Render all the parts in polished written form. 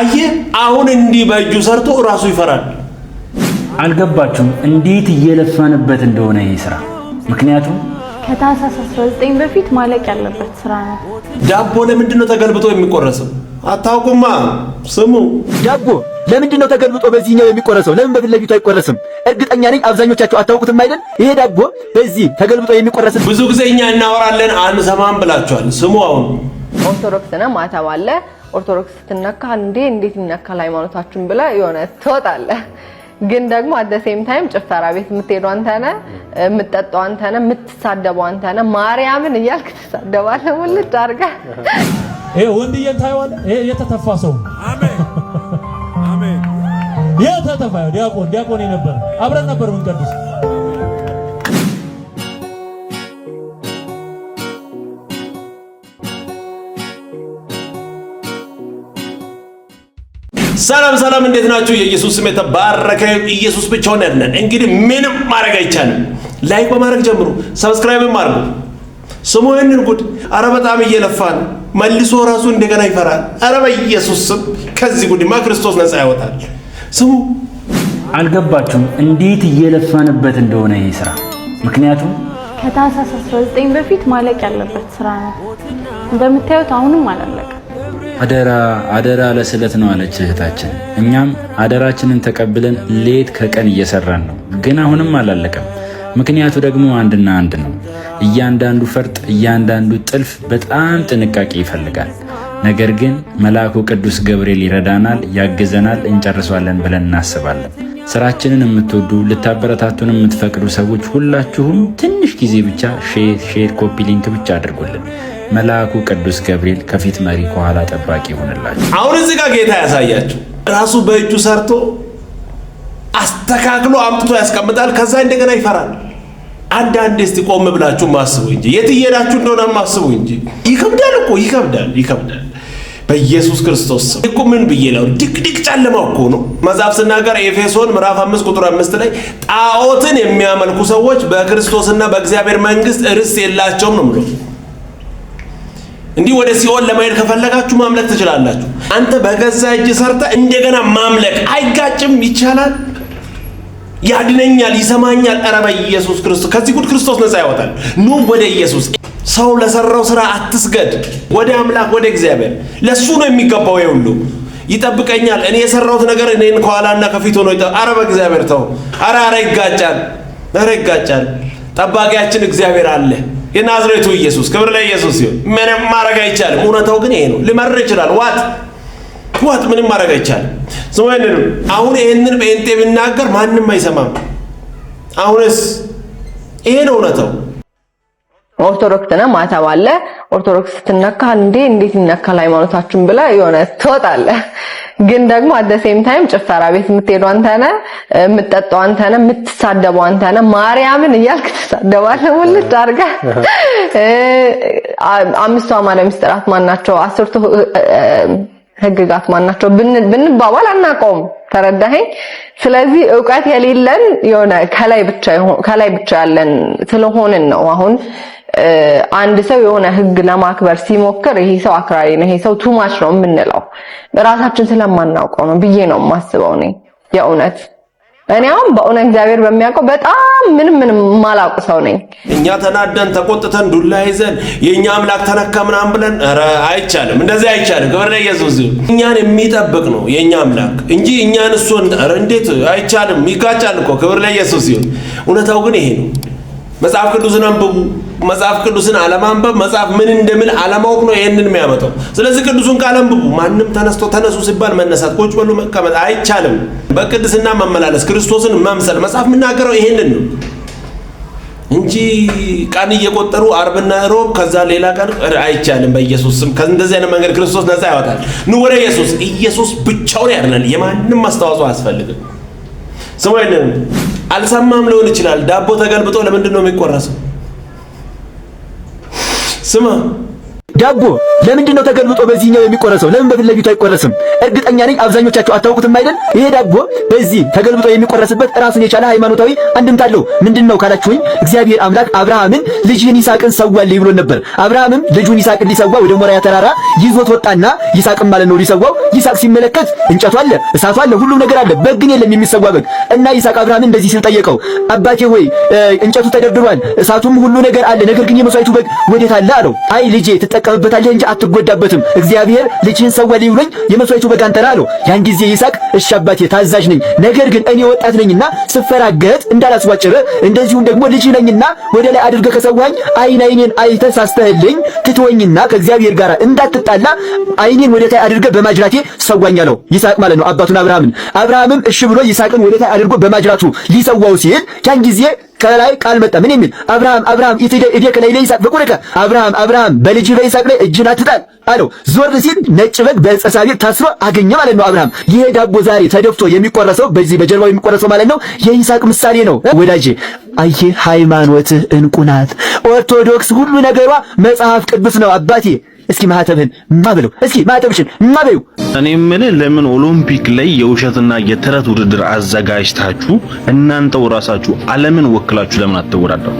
አየ አሁን እንዲህ በእጁ ሰርቶ ራሱ ይፈራል። አልገባችሁም እንዴት እየለፋንበት እንደሆነ ይሄ ስራ? ምክንያቱም ከታህሳስ 19 በፊት ማለቅ ያለበት ስራ ነው። ዳቦ ለምንድነው ተገልብጦ የሚቆረሰው? አታውቁማ? ስሙ፣ ዳቦ ለምንድነው ተገልብጦ በዚህኛው የሚቆረሰው? ለምን በፊት ለፊቱ አይቆረስም? እርግጠኛ ነኝ አብዛኞቻችሁ አታውቁትም አይደል? ይሄ ዳቦ በዚህ ተገልብጦ የሚቆረስ ብዙ ጊዜ እኛ እናወራለን አንሰማም ብላችኋል። ስሙ፣ አሁን ኦርቶዶክስ ነህ ማተብ አለ። ኦርቶዶክስ ስትነካ እንዴት ይነካል ሃይማኖታችን ብለ የሆነ ትወጣለህ። ግን ደግሞ አት ዘ ሴም ታይም ጭፈራ ቤት የምትሄዱ አንተ ነህ፣ የምትጠጣው አንተ ነህ፣ የምትሳደበው አንተ ነህ። ማርያምን እያልክ ትሳደባለህ ሙልጭ አድርገህ። ይሄ ወንድዬን ታየዋለህ። ይሄ የተተፋ ሰው አሜን አሜን። የተተፋ ዲያቆን ነበር፣ አብረን ነበር የምንቀድስ። ሰላም እንዴት ናችሁ? የኢየሱስ ስም የተባረከ። ኢየሱስ ብቻውን ያድናል። እንግዲህ ምንም ማድረግ አይቻልም። ላይክ በማድረግ ጀምሩ፣ ሰብስክራይብም አድርጉ። ስሙ ይህንን ጉድ። አረ በጣም እየለፋን መልሶ ራሱ እንደገና ይፈራል። አረ በኢየሱስ ስም ከዚህ ጉድማ ክርስቶስ ነፃ ያወጣል። ስሙ፣ አልገባችሁም እንዴት እየለፋንበት እንደሆነ ይሄ ስራ? ምክንያቱም ከታህሳስ 19 በፊት ማለቅ ያለበት ስራ ነው። እንደምታዩት አሁንም አላለቀም። አደራ ለስለት ነው አለች እህታችን። እኛም አደራችንን ተቀብለን ሌት ከቀን እየሰራን ነው፣ ግን አሁንም አላለቀም። ምክንያቱ ደግሞ አንድና አንድ ነው። እያንዳንዱ ፈርጥ፣ እያንዳንዱ ጥልፍ በጣም ጥንቃቄ ይፈልጋል። ነገር ግን መልአኩ ቅዱስ ገብርኤል ይረዳናል፣ ያግዘናል፣ እንጨርሷለን ብለን እናስባለን። ስራችንን የምትወዱ ልታበረታቱን የምትፈቅዱ ሰዎች ሁላችሁም ትንሽ ጊዜ ብቻ ሼር ኮፒ ሊንክ ብቻ አድርጉልን። መልአኩ ቅዱስ ገብርኤል ከፊት መሪ ከኋላ ጠባቂ ይሆንላችሁ። አሁን እዚህ ጋር ጌታ ያሳያችሁ ራሱ በእጁ ሰርቶ አስተካክሎ አምጥቶ ያስቀምጣል። ከዛ እንደገና ይፈራል። አንዳንዴ እስቲ ቆም ብላችሁ ማስቡ እንጂ የት እየሄዳችሁ እንደሆነ ማስቡ እንጂ። ይከብዳል እኮ ይከብዳል። በኢየሱስ ክርስቶስ እኮ ምን ብዬ ነው? ድቅድቅ ጨለማ እኮ ነው። መጽሐፍ ሲናገር ኤፌሶን ምዕራፍ 5 ቁጥር 5 ላይ ጣዖትን የሚያመልኩ ሰዎች በክርስቶስና በእግዚአብሔር መንግስት ርስት የላቸውም ነው ብሎ እንዲህ ወደ ሲኦል ለመሄድ ከፈለጋችሁ ማምለክ ትችላላችሁ። አንተ በገዛ እጅ ሰርተ እንደገና ማምለክ አይጋጭም? ይቻላል። ያድነኛል፣ ይሰማኛል። ኧረ በኢየሱስ ክርስቶስ ከዚህ ጉድ ክርስቶስ ነፃ ያወጣል። ኑ ወደ ኢየሱስ። ሰው ለሰራው ስራ አትስገድ። ወደ አምላክ ወደ እግዚአብሔር ለሱ ነው የሚገባው። ይሁሉ ይጠብቀኛል። እኔ የሰራሁት ነገር እኔን ከኋላና ከፊት ሆኖ ኧረ በእግዚአብሔር ተው። ኧረ ይጋጫል። ጠባቂያችን እግዚአብሔር አለ። የናዝሬቱ ኢየሱስ። ክብር ለኢየሱስ ይሁን። ምንም ማድረግ አይቻልም። እውነታው ግን ይሄ ነው። ሊመር ይችላል። ዋት ምንም ማድረግ አይቻልም። ስለዚህ አሁን ይሄንን በእንቴ ቢናገር ማንም አይሰማም። አሁንስ ይሄ ነው እውነታው። ኦርቶዶክስ ነህ ማተብ አለ። ኦርቶዶክስ ስትነካ እንዴት ይነካል ሃይማኖታችን ብለ የሆነ ትወጣለህ። ግን ደግሞ አት ዘ ሴም ታይም ጭፈራ ቤት የምትሄዱ አንተ ነህ፣ የምትጠጣው አንተ ነህ፣ የምትሳደበው አንተ ነህ። ማርያምን እያልክ ትሳደባለህ ሙልጭ አድርገህ። አምስቱ አዕማደ ምስጢራት ማናቸው? አስርቱ ህግጋት ማናቸው ብንባባል አናውቀውም። ተረዳኸኝ? ስለዚህ ዕውቀት የሌለን የሆነ ከላይ ብቻ ያለን ስለሆንን ነው። አሁን አንድ ሰው የሆነ ህግ ለማክበር ሲሞክር ይሄ ሰው አክራሪ ነው፣ ይሄ ሰው ቱማች ነው የምንለው ራሳችን ስለማናውቀው ነው ብዬ ነው የማስበው። የእውነት እኔ አሁን በእውነት እግዚአብሔር በሚያውቀው በጣም ምንም ማላውቅ ሰው ነኝ። እኛ ተናደን ተቆጥተን ዱላ ይዘን የኛ አምላክ ተነካ ምናምን ብለን ኧረ አይቻልም፣ እንደዚህ አይቻልም። ክብር ለኢየሱስ ይሁን። እኛን የሚጠብቅ ነው የኛ አምላክ እንጂ እኛን እሱ ኧረ እንዴት አይቻልም፣ ይጋጫል እኮ። ክብር ለኢየሱስ ይሁን። እውነታው ግን ይሄ ነው። መጽሐፍ ቅዱስን አንብቡ። መጽሐፍ ቅዱስን አለማንበብ መጽሐፍ ምን እንደምን አለማወቅ ነው ይሄንን የሚያመጣው። ስለዚህ ቅዱስን ቃል አንብቡ። ማንም ተነሱ ሲባል መነሳት፣ ቁጭ በሉ መቀመጥ አይቻልም። በቅድስና መመላለስ፣ ክርስቶስን መምሰል መጽሐፍ የሚናገረው ይሄንን ነው እንጂ ቀን እየቆጠሩ አርብና ሮብ ከዛ ሌላ ቀን አይቻልም። በኢየሱስ ስም ከእንደዚህ አይነት መንገድ ክርስቶስ ነፃ ያወጣል። ኑ ወደ ኢየሱስ። ኢየሱስ ብቻውን ያድናል። የማንም አስተዋጽኦ አያስፈልግም። ስሙ አይደለም አልሰማም ሊሆን ይችላል። ዳቦ ተገልብጦ ለምንድን ነው የሚቆረሰው? ስማ ዳቦ ለምንድን ነው ተገልብጦ በዚህኛው የሚቆረሰው? ለምን በፊት ለፊቱ አይቆረስም? እርግጠኛ ነኝ አብዛኞቻችሁ አታውቁትም አይደል? ይሄ ዳቦ በዚህ ተገልብጦ የሚቆረስበት ራሱን የቻለ ሃይማኖታዊ አንድምታ አለው። ምንድነው ካላችሁኝ እግዚአብሔር አምላክ አብርሃምን ልጅህን ይስሐቅን ሰዋልኝ ብሎ ነበር። አብርሃምም ልጁን ይስሐቅን ሊሰዋ ወደ ሞሪያ ተራራ ይዞት ወጣና ይስሐቅን ማለት ነው ሊሰዋው። ይስሐቅ ሲመለከት እንጨቱ አለ፣ እሳቱ አለ፣ ሁሉም ነገር አለ፣ በግ ግን የለም የሚሰዋ በግ። እና ይስሐቅ አብርሃምን እንደዚህ ሲል ጠየቀው፣ አባቴ ሆይ እንጨቱ ተደርድሯል፣ እሳቱም ሁሉ ነገር አለ፣ ነገር ግን የመስዋዕቱ በግ ወዴት አለ አለው። አይ ልጄ ትጠቀምበታለህ እንጂ አትጎዳበትም፣ እግዚአብሔር ልጅህን ሰዋልኝ ብሎኝ የመስዋዕቱ በግ አንተ ነህ አለው። ያን ጊዜ ይስሐቅ እሺ አባቴ ታዛዥ ነኝ፣ ነገር ግን እኔ ወጣት ነኝና ስፈራገጥ እንዳላስዋጭረ እንደዚሁም ደግሞ ልጅ ነኝና ወደ ላይ አድርገህ ከሰዋኝ አይኔን አይተህ ሳስተህልኝ ትተወኝና ከእግዚአብሔር ጋር እንዳትጣላ አይኔን ወደ ታይ አድርገህ በማጅራቴ ሰዋኝ አለው። ይስሐቅ ማለት ነው አባቱን አብርሃምን። አብርሃምም እሺ ብሎ ይስሐቅን ወደ ታይ አድርጎ በማጅራቱ ሊሰዋው ሲል ያን ጊዜ ከላይ ቃል መጣ። ምን የሚል? አብርሃም ኢትዴ ከላይ ለይስሐቅ በቁረከ አብርሃም በልጅ በይስሐቅ ላይ እጅን አትጣል አለው። ዞር ሲል ነጭ በግ በዕፀ ሳቤቅ ታስሮ አገኘ ማለት ነው አብርሃም። ይሄ ዳቦ ዛሬ ተደፍቶ የሚቆረሰው በዚህ በጀርባው የሚቆረሰው ማለት ነው የይስሐቅ ምሳሌ ነው ወዳጄ። አየ ሃይማኖትህ እንቁ ናት። ኦርቶዶክስ ሁሉ ነገሯ መጽሐፍ ቅዱስ ነው አባቴ። እስኪ ማህተብህን ማበለው፣ እስኪ ማህተብሽን ማበዩ። እኔ የምልህ ለምን ኦሎምፒክ ላይ የውሸትና የተረት ውድድር አዘጋጅታችሁ እናንተው ራሳችሁ ዓለምን ወክላችሁ ለምን አትወዳደሩ?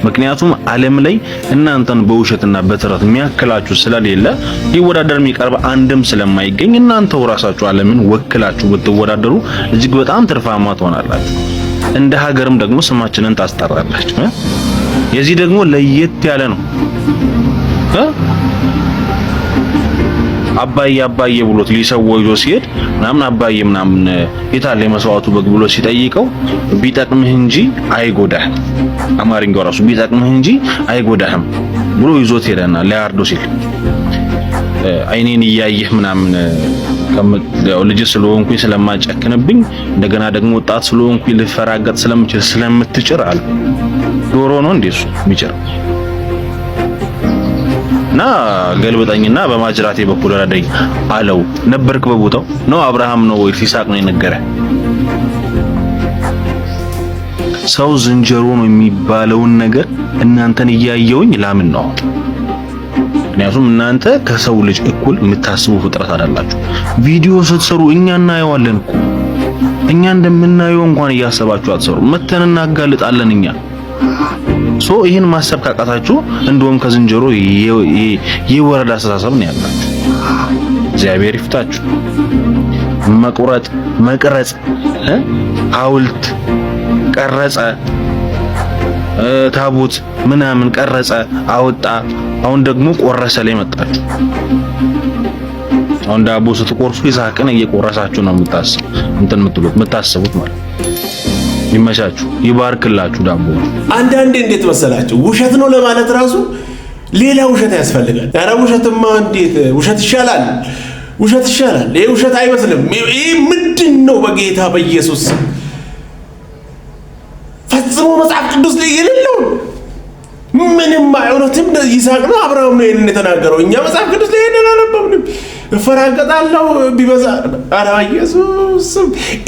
ምክንያቱም ዓለም ላይ እናንተን በውሸትና በተረት የሚያክላችሁ ስለሌለ ሊወዳደር የሚቀርብ አንድም ስለማይገኝ እናንተው ራሳችሁ ዓለምን ወክላችሁ ብትወዳደሩ እጅግ በጣም ትርፋማ ትሆናላችሁ። እንደ ሀገርም ደግሞ ስማችንን ታስጠራላችሁ። የዚህ ደግሞ ለየት ያለ ነው። አባዬ ብሎት ሊሰወው ይዞ ሲሄድ ምናምን አባዬ ምናምን የታለ የመስዋዕቱ በግ ብሎ ሲጠይቀው ቢጠቅምህ እንጂ አይጎዳህም፣ አማርኛው ራሱ ቢጠቅምህ እንጂ አይጎዳህም ብሎ ይዞት ሄደና ሊያርዶ ሲል አይኔን እያየህ ምናምን ያው ልጅ ስለሆንኩኝ ስለማጨክንብኝ እንደገና ደግሞ ወጣት ስለሆንኩኝ ልፈራገጥ ስለምትጭር አለ። ዶሮ ነው እንደሱ የሚጭር እና ገልብጠኝና በማጅራቴ በኩል ረዳኝ አለው። ነበርክ በቦታው ነው? አብርሃም ነው ወይ ይስሐቅ ነው የነገረ? ሰው ዝንጀሮ ነው የሚባለውን ነገር እናንተን እያየውኝ ላምን ነው። ምክንያቱም እናንተ ከሰው ልጅ እኩል የምታስቡ ፍጥረት አይደላችሁ። ቪዲዮ ስትሰሩ እኛ እናየዋለን እኮ። እኛ እንደምናየው እንኳን እያሰባችሁ አትሰሩ። መተን እናጋልጣለን እኛ። ይህን ማሰብ ካቃታችሁ እንደውም ከዝንጀሮ የወረዳ አስተሳሰብ ነው ያላችሁ። እግዚአብሔር ይፍታችሁ። መቁረጥ፣ መቅረጽ፣ ሐውልት ቀረጸ፣ ታቦት ምናምን ቀረጸ፣ አወጣ፣ አሁን ደግሞ ቆረሰ ላይ መጣችሁ። አሁን ዳቦ ስትቆርሱ ይስሐቅን እየቆረሳችሁ ነው የምታስቡት ማለት። ይመቻችሁ፣ ይባርክላችሁ ዳቦ። አንዳንዴ እንዴት መሰላችሁ ውሸት ነው ለማለት ራሱ ሌላ ውሸት ያስፈልጋል። ኧረ ውሸትማ እንዴት ውሸት ይሻላል፣ ውሸት ይሻላል። ይሄ ውሸት አይመስልም። ይሄ ምንድነው? በጌታ በኢየሱስ ፈጽሞ መጽሐፍ ቅዱስ ላይ የሌለው ምንም አይሆንም። ይስሐቅ ነው አብርሃም ነው ይሄንን የተናገረው። እኛ መጽሐፍ ቅዱስ ላይ ይሄንን አላነበብንም። እፈራገጣለሁ ቢበዛ። ኧረ ኢየሱስ!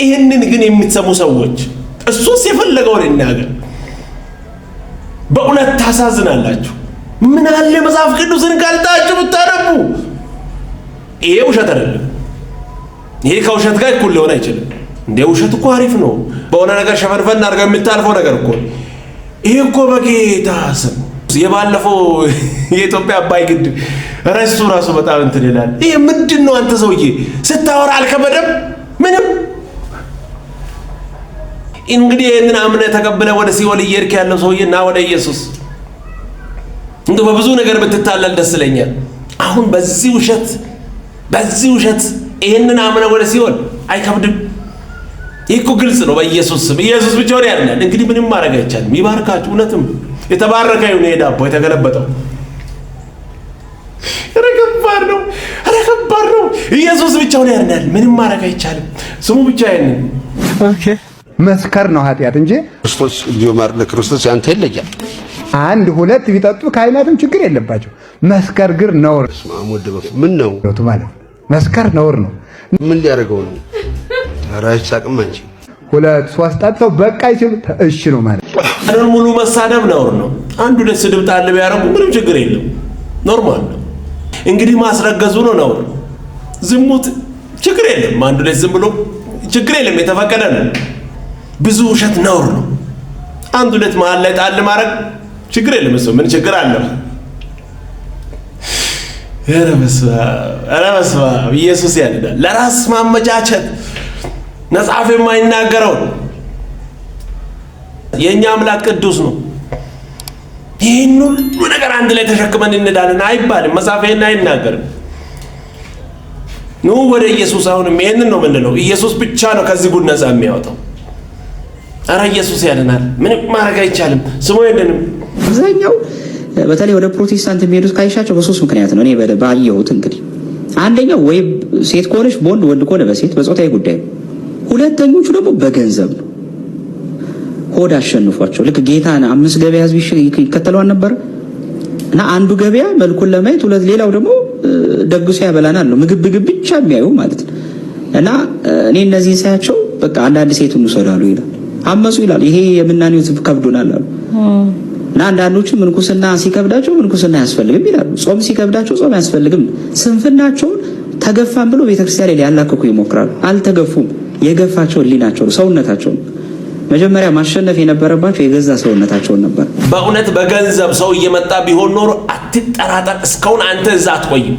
ይሄንን ግን የምትሰሙ ሰዎች እሱስ የፈለገውን ይናገር፣ በእውነት ታሳዝናላችሁ። ምን አለ መጽሐፍ ቅዱስን ካልጣችሁ ብታነቡ። ይሄ ውሸት አይደለም። ይሄ ከውሸት ጋር እኩል ሊሆን አይችልም። እንደ ውሸት እኮ አሪፍ ነው። በሆነ ነገር ሸፈንፈን አድርገህ የምታልፈው ነገር እኮ ይሄ እኮ በጌታ ስም የባለፈው የኢትዮጵያ አባይ ግድብ ረሱ ራሱ በጣም እንትን ይላል። ይሄ ምንድን ነው? አንተ ሰውዬ ስታወራ አልከበደም ምንም። እንግዲህ ይህንን አምነህ ተቀብለህ ወደ ሲኦል እየሄድክ ያለው ሰውዬ እና ወደ ኢየሱስ እንደው በብዙ ነገር ብትታለል ደስ ይለኛል። አሁን በዚህ ውሸት ይህንን አምነህ ወደ ሲኦል አይከብድም? ይህ እኮ ግልጽ ነው። በኢየሱስ ስም ኢየሱስ ብቻውን ያድናል። እንግዲህ ምንም ማድረግ አይቻልም። ይባርካችሁ። እውነትም የተባረከ ይሁን ይሄ ዳቦ የተገለበጠው። ረከባር ነው። ኢየሱስ ብቻውን ያድናል። ምንም ማድረግ አይቻልም። ስሙ ብቻ ይሄንን ኦኬ። መስከር ነው ኃጢአት እንጂ ክርስቶስ ሊዮማር ለክርስቶስ ያንተ ይለያል። አንድ ሁለት ቢጠጡ ካህናትም ችግር የለባቸው። መስከር ግን ነውር። ምን ነው ማለት መስከር ነውር ነው። ምን ሊያደርገው ነው? ራይ ሳቅም እንጂ ሁለት ሶስት ጠጥተው በቃ ይችላል። እሺ ነው ማለት አሁን ሙሉ መሳደብ ነውር ነው። አንዱ ሁለት ስድብ ጣል ቢያደርጉ ምንም ችግር የለም፣ ኖርማል ነው። እንግዲህ ማስረገዙ ነው። ዝሙት ችግር የለም፣ አንዱ ላይ ዝም ብሎ ችግር የለም፣ የተፈቀደ ነው። ብዙ ውሸት ነውር ነው። አንዱ ላይ መሀል ላይ ጣል ማድረግ ችግር የለም። እሱ ምን ችግር አለው? ኧረ በስመ አብ ኢየሱስ ያድናል። ለራስ ማመቻቸት መጽሐፍ የማይናገረው የኛ አምላክ ቅዱስ ነው። ይህን ሁሉ ነገር አንድ ላይ ተሸክመን እንዳለን አይባልም። መጽሐፍ ይሄን አይናገርም። ኑ ወደ ኢየሱስ። አሁንም ይሄንን ነው የምንለው። ኢየሱስ ብቻ ነው ከዚህ ጉድ ነፃ የሚያወጣው። ኧረ ኢየሱስ ያድናል። ምንም ማድረግ አይቻልም። ስሙ የለንም። አብዛኛው በተለይ ወደ ፕሮቴስታንት የሚሄዱት ካይሻቸው በሶስት ምክንያት ነው። እኔ ባየሁት እንግዲህ አንደኛው ወይ ሴት ከሆነች በወንድ፣ ወንድ ከሆነ በሴት በጾታዊ ጉዳይ ነው። ሁለተኞቹ ደግሞ በገንዘብ ነው። ሆድ አሸንፏቸው ልክ ጌታን 5 ገበያ ህዝብ ይከተለው ነበር እና አንዱ ገበያ መልኩን ለማየት ሌላው ደግሞ ደግሶ ያበላናል ነው ምግብ ብቻ የሚያዩ ማለት ነው። እና እኔ እነዚህ ሳያቸው በቃ አንዳንድ ሴቱን ወሰዳሉ ይላል፣ አመጹ ይላል። ይሄ የምናኔው ዝብ ከብዶናል አሉ። እና አንዳንዶቹ ምንኩስና ሲከብዳቸው ምንኩስና ያስፈልግም ይላሉ። ጾም ሲከብዳቸው ጾም ያስፈልግም። ስንፍናቸውን ተገፋን ብሎ ቤተክርስቲያን ላይ ሊያላክኩ ይሞክራሉ። አልተገፉም። የገፋቸው ህሊናቸው ሰውነታቸው። መጀመሪያ ማሸነፍ የነበረባቸው የገዛ ሰውነታቸውን ነበር። በእውነት በገንዘብ ሰው እየመጣ ቢሆን ኖሮ አትጠራጠር፣ እስካሁን አንተ እዛ አትቆይም።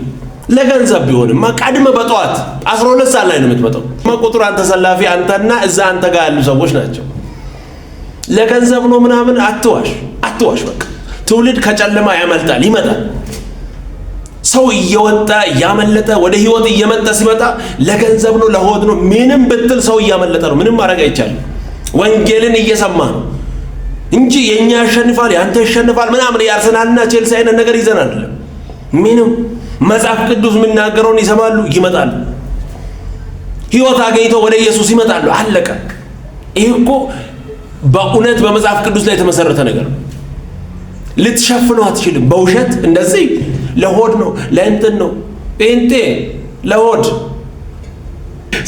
ለገንዘብ ቢሆንም ቀድመ በጠዋት 12 ሰዓት ላይ ነው የምትመጣው። ቁጥር አንተ ሰላፊ አንተና እዛ አንተ ጋር ያሉ ሰዎች ናቸው። ለገንዘብ ነው ምናምን አትዋሽ። በቃ ትውልድ ከጨለማ ያመልጣል፣ ይመጣል። ሰው እየወጣ እያመለጠ ወደ ህይወት እየመጣ ሲመጣ ለገንዘብ ነው ለሆድ ነው ምንም ብትል ሰው እያመለጠ ነው። ምንም ማድረግ አይቻልም። ወንጌልን እየሰማ ነው እንጂ የኛ ያሸንፋል ያንተ ያሸንፋል ምናምን የአርሰናልና ቼልሲ አይነት ነገር ይዘን አይደለም። ምንም መጽሐፍ ቅዱስ የሚናገረውን ይሰማሉ፣ ይመጣሉ። ህይወት አገኝተው ወደ ኢየሱስ ይመጣሉ። አለቀ። ይሄ እኮ በእውነት በመጽሐፍ ቅዱስ ላይ የተመሰረተ ነገር ነው። ልትሸፍነው አትችልም። በውሸት እንደዚህ ለሆድ ነው ለእንትን ነው ጴንጤ ለሆድ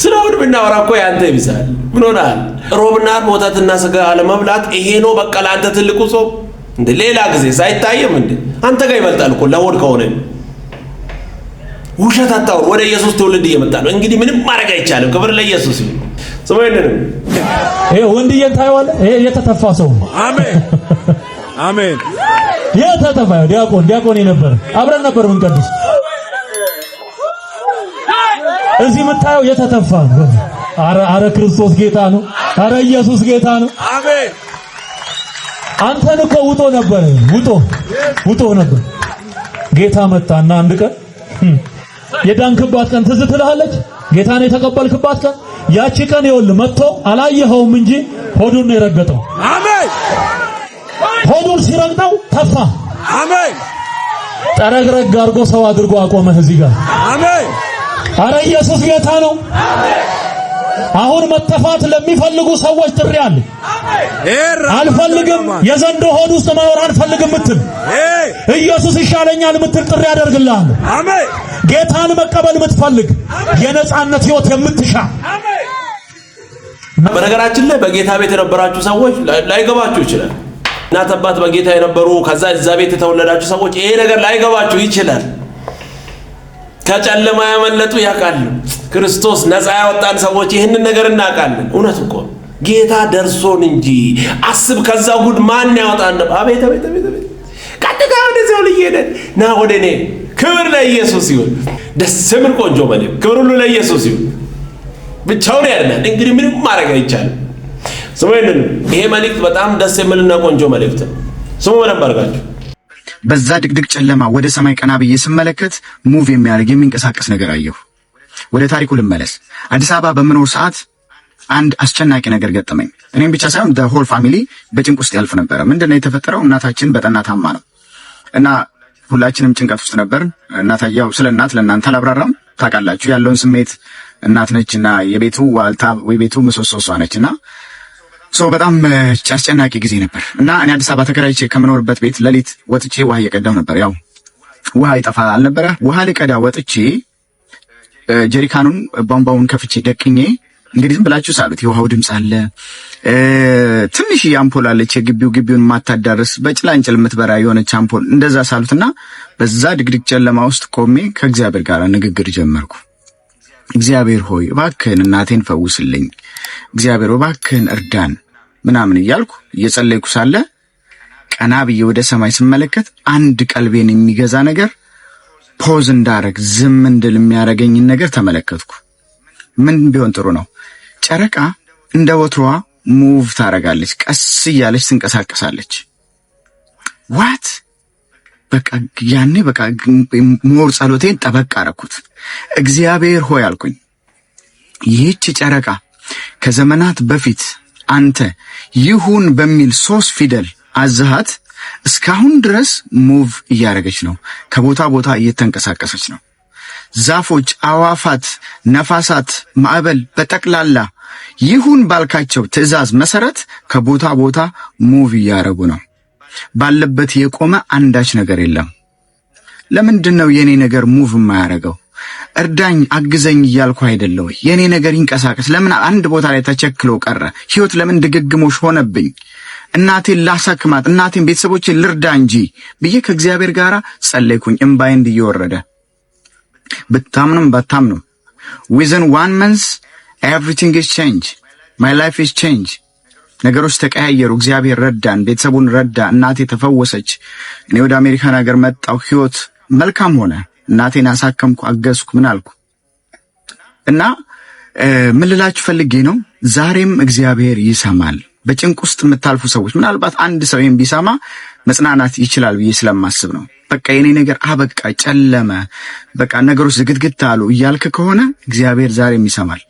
ስለ ሆድ ብናወራ እኮ ያንተ ይብዛል። ምን ሆናል? ሮብና ዓርብ ወተትና ስጋ አለመብላት ይሄ ነው በቃ ለአንተ ትልቁ ጾም። እንደ ሌላ ጊዜ ሳይታየም እንደ አንተ ጋር ይበልጣል እኮ ለሆድ ከሆነ። ውሸት አታውሩ። ወደ ኢየሱስ ትውልድ እየመጣ ነው። እንግዲህ ምንም ማድረግ አይቻልም። ክብር ለኢየሱስ ይሁን። ሰማይነንም ይሄ ወንድዬን ታየዋለህ። ይሄ የተተፋ ሰው አሜን አሜን። የተተፋ ዲያቆን ነበር፣ አብረን ነበር ምን ቅዱስ እዚህ የምታየው የተተፋ ነው። አረ ክርስቶስ ጌታ ነው። አረ ኢየሱስ ጌታ ነው። አሜን። አንተን እኮ ውጦ ነበር። ጌታ መጣና አንድ ቀን የዳንክባት ቀን ትዝ ትልሃለች። ጌታን የተቀበልክባት ቀን ያቺ ቀን ይኸውልህ መጥቶ አላየኸውም እንጂ ሆዱን ነው የረገጠው። አሜን። ሆዱን ሲረግጠው ተፋ። አሜን። ጠረግረግ አድርጎ ሰው አድርጎ አቆመህ እዚህ ጋር። አሜን። አረ ኢየሱስ ጌታ ነው። አሁን መተፋት ለሚፈልጉ ሰዎች ጥሪ አለ። አልፈልግም የዘንዶ ሆድ ውስጥ መኖር አልፈልግም ምትል ኢየሱስ ይሻለኛል ምትል ጥሪ ያደርግልሃለሁ። አሜን። ጌታን መቀበል ምትፈልግ የነጻነት ህይወት የምትሻ በነገራችን ላይ በጌታ ቤት የነበራችሁ ሰዎች ላይገባችሁ ይችላል። እናት አባት በጌታ የነበሩ ከዛ እዛ ቤት የተወለዳችሁ ሰዎች ይሄ ነገር ላይገባችሁ ይችላል። ከጨለማ ያመለጡ ያውቃሉ። ክርስቶስ ነፃ ያወጣን ሰዎች ይህንን ነገር እናውቃለን። እውነት እኮ ጌታ ደርሶን እንጂ አስብ ከዛ ጉድ ማን ያወጣን? አቤት አቤት አቤት አቤት። ቀጥታ ወደዚያው ልየደን ና ወደ እኔ። ክብር ለኢየሱስ ይሁን። ደስ የሚል ቆንጆ መልእክት። ክብር ሁሉ ለኢየሱስ ይሁን። ብቻውን ያድናል። እንግዲህ ምንም ማድረግ አይቻልም። ስሙ ይሄ መልእክት በጣም ደስ የሚልና ቆንጆ መልእክት ነው። ስሙ በደንብ አድርጋችሁ። በዛ ድቅድቅ ጨለማ ወደ ሰማይ ቀና ብዬ ስመለከት ሙቭ የሚያደርግ የሚንቀሳቀስ ነገር አየሁ። ወደ ታሪኩ ልመለስ። አዲስ አበባ በምኖር ሰዓት አንድ አስጨናቂ ነገር ገጠመኝ። እኔም ብቻ ሳይሆን the whole family በጭንቅ ውስጥ ያልፍ ነበረ። ምንድነው የተፈጠረው? እናታችን በጠና ታማ ነው እና ሁላችንም ጭንቀት ውስጥ ነበር። እናታየው ስለ እናት ለእናንተ አላብራራም። ታውቃላችሁ ያለውን ስሜት። እናት ነችና የቤቱ ዋልታ ወይ ቤቱ ምሰሶ እሷ ነችና በጣም አስጨናቂ ጊዜ ነበር እና እኔ አዲስ አበባ ተከራይቼ ከምኖርበት ቤት ሌሊት ወጥቼ ውሃ እየቀዳሁ ነበር። ያው ውሃ ይጠፋ አልነበረ። ውሃ ልቀዳ ወጥቼ ጀሪካኑን ቧንቧውን ከፍቼ ደቅኜ እንግዲህ ዝም ብላችሁ ሳሉት የውሃው ድምፅ አለ። ትንሽ አምፖል አለች ግቢውን ማታዳርስ በጭላንጭል የምትበራ የሆነች አምፖል እንደዛ ሳሉትና በዛ ድቅድቅ ጨለማ ውስጥ ቆሜ ከእግዚአብሔር ጋር ንግግር ጀመርኩ። እግዚአብሔር ሆይ እባክህን እናቴን ፈውስልኝ፣ እግዚአብሔር እባክህን እርዳን ምናምን እያልኩ እየጸለይኩ ሳለ ቀና ብዬ ወደ ሰማይ ስመለከት አንድ ቀልቤን የሚገዛ ነገር ፖዝ እንዳረግ ዝም እንድል የሚያረገኝን ነገር ተመለከትኩ። ምን ቢሆን ጥሩ ነው? ጨረቃ እንደ ወትሮዋ ሙቭ ታረጋለች፣ ቀስ እያለች ትንቀሳቀሳለች። ዋት በቃ ያኔ በቃ ሞር ጸሎቴን ጠበቅ አረኩት። እግዚአብሔር ሆይ አልኩኝ፣ ይህች ጨረቃ ከዘመናት በፊት አንተ ይሁን በሚል 3 ፊደል አዝሃት እስካሁን ድረስ ሙቭ እያደረገች ነው፣ ከቦታ ቦታ እየተንቀሳቀሰች ነው። ዛፎች፣ አዋፋት፣ ነፋሳት፣ ማዕበል በጠቅላላ ይሁን ባልካቸው ትዕዛዝ መሰረት ከቦታ ቦታ ሙቭ እያደረጉ ነው። ባለበት የቆመ አንዳች ነገር የለም። ለምንድነው የኔ ነገር ሙቭ የማያደርገው? እርዳኝ አግዘኝ እያልኩ አይደለም ወይ? የኔ ነገር ይንቀሳቀስ። ለምን አንድ ቦታ ላይ ተቸክሎ ቀረ? ህይወት ለምን ድግግሞሽ ሆነብኝ? እናቴን ላሳክማት፣ እናቴን ቤተሰቦቼን ልርዳ እንጂ ብዬ ከእግዚአብሔር ጋር ጸለይኩኝ። እምባዬ እየወረደ ብታምኑም ባታምኑም within 1 month everything is change, my life is change። ነገሮች ተቀያየሩ። እግዚአብሔር ረዳን፣ ቤተሰቡን ረዳ፣ እናቴ ተፈወሰች። እኔ ወደ አሜሪካን ሀገር መጣሁ። ህይወት መልካም ሆነ። እናቴን አሳከምኩ፣ አገዝኩ፣ ምን አልኩ እና ምን ልላችሁ ፈልጌ ነው፣ ዛሬም እግዚአብሔር ይሰማል። በጭንቅ ውስጥ የምታልፉ ሰዎች ምናልባት አንድ ሰው ይሄን ቢሰማ መጽናናት ይችላል ብዬ ስለማስብ ነው። በቃ የኔ ነገር አበቃ፣ ጨለመ፣ በቃ ነገሮች ዝግትግት አሉ እያልክ ከሆነ እግዚአብሔር ዛሬም ይሰማል።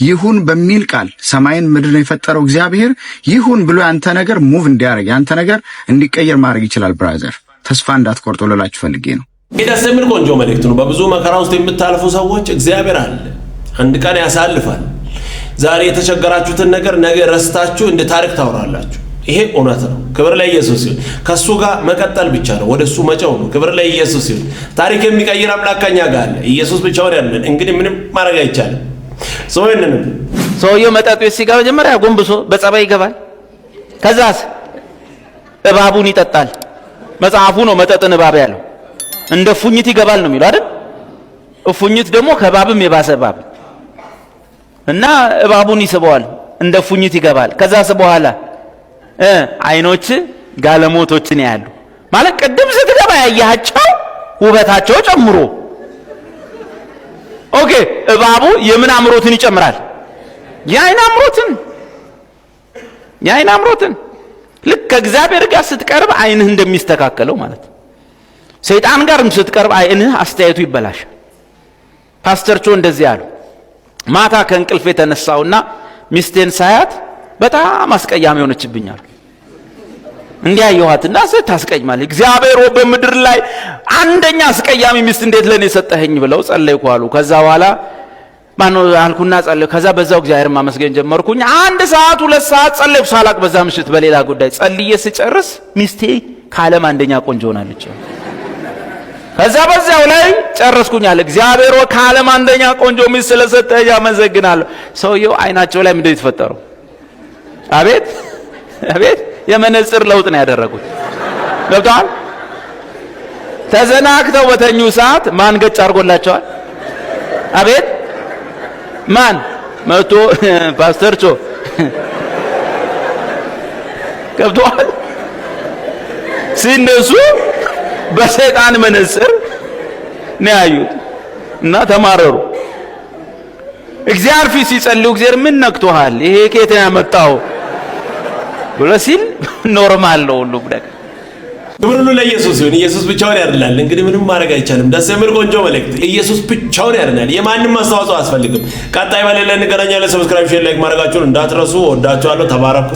ይሁን በሚል ቃል ሰማይን ምድርን የፈጠረው እግዚአብሔር ይሁን ብሎ ያንተ ነገር ሙቭ እንዲያደርግ ያንተ ነገር እንዲቀየር ማድረግ ይችላል። ብራዘር ተስፋ እንዳትቆርጡ ልላችሁ ፈልጌ ነው። ደስ የሚል ቆንጆ መልእክት ነው። በብዙ መከራ ውስጥ የምታልፉ ሰዎች እግዚአብሔር አለ፣ አንድ ቀን ያሳልፋል። ዛሬ የተቸገራችሁትን ነገር ነገ ረስታችሁ እንደ ታሪክ ታወራላችሁ። ይሄ እውነት ነው። ክብር ለኢየሱስ ይሁን። ከሱ ጋር መቀጠል ብቻ ነው፣ ወደሱ መጫው ነው። ክብር ለኢየሱስ ይሁን። ታሪክ የሚቀይር አምላክ ከኛ ጋር አለ። ኢየሱስ ብቻውን ያለን እንግዲህ ምንም ማድረግ አይቻልም። ሰውየው መጠጥ ቤት ሲገባ መጀመሪያ ጎንብሶ በጸባይ ይገባል። ከዛስ እባቡን ይጠጣል። መጽሐፉ ነው መጠጥን እባብ ያለው። እንደ ፉኝት ይገባል ነው የሚለው አይደል? ፉኝት ደግሞ ከባብም የባሰ እባብ እና እባቡን ይስበዋል። እንደ ፉኝት ይገባል። ከዛስ በኋላ አይኖች ጋለሞቶችን ያያሉ። ማለት ቅድም ስትገባ ያያቸው ውበታቸው ጨምሮ ኦኬ። እባቡ የምን አምሮትን ይጨምራል? የአይን አምሮትን። ልክ ከእግዚአብሔር ጋር ስትቀርብ አይንህ እንደሚስተካከለው ማለት ነው። ሰይጣን ጋርም ስትቀርብ አይንህ አስተያየቱ ይበላሻል። ፓስተር ቾ እንደዚህ አሉ። ማታ ከእንቅልፍ የተነሳውና ሚስቴን ሳያት በጣም አስቀያሚ ሆነችብኛል። እንዲያየኋትና ስታስቀይማለች። እግዚአብሔር በምድር ላይ አንደኛ አስቀያሚ ሚስት እንዴት ለኔ ሰጠኸኝ ብለው ጸለይኩ አሉ። ከዛ በኋላ ማን አልኩና ጸለይኩ። ከዛ በዛው እግዚአብሔር ማመስገን ጀመርኩኝ። 1 ሰዓት 2 ሰዓት ጸለይኩ ሳላቅ። በዛ ምሽት በሌላ ጉዳይ ጸልዬ ስጨርስ ሚስቴ ከዓለም አንደኛ ቆንጆ ሆናለች። ከዛ በዛው ላይ ጨረስኩኛል። እግዚአብሔር ከዓለም አንደኛ ቆንጆ ሚስት ስለሰጠኝ አመሰግናለሁ። ሰውየው አይናቸው ላይ ምንድን የተፈጠረው? አቤት አቤት! የመነጽር ለውጥ ነው ያደረጉት። ገብቷል? ተዘናክተው በተኙ ሰዓት ማን ገጭ አድርጎላቸዋል? አቤት! ማን መጥቶ ፓስተር ቾ ገብቷል? ሲነሱ በሰይጣን መነጽር ነው ያዩት እና ተማረሩ። እግዚአብሔር ፊት ሲጸልዩ እግዚአብሔር ምን ነክቶሃል? ይሄ ከየት ያመጣው ብሎ ሲል ኖርማል ነው ሁሉ ነገር። ክብር ሁሉ ለኢየሱስ ይሁን። ኢየሱስ ብቻውን ያድናል። እንግዲህ ምንም ማድረግ አይቻልም። ደስ የሚል ቆንጆ መልእክት። ኢየሱስ ብቻውን ያድናል። የማንም አስተዋጽኦ አያስፈልግም። ቀጣይ በሌላ እንገናኛለን። ሰብስክራይብ፣ ሼር፣ ላይክ ማድረጋችሁን እንዳትረሱ። ወዳችኋለሁ። ተባረኩ።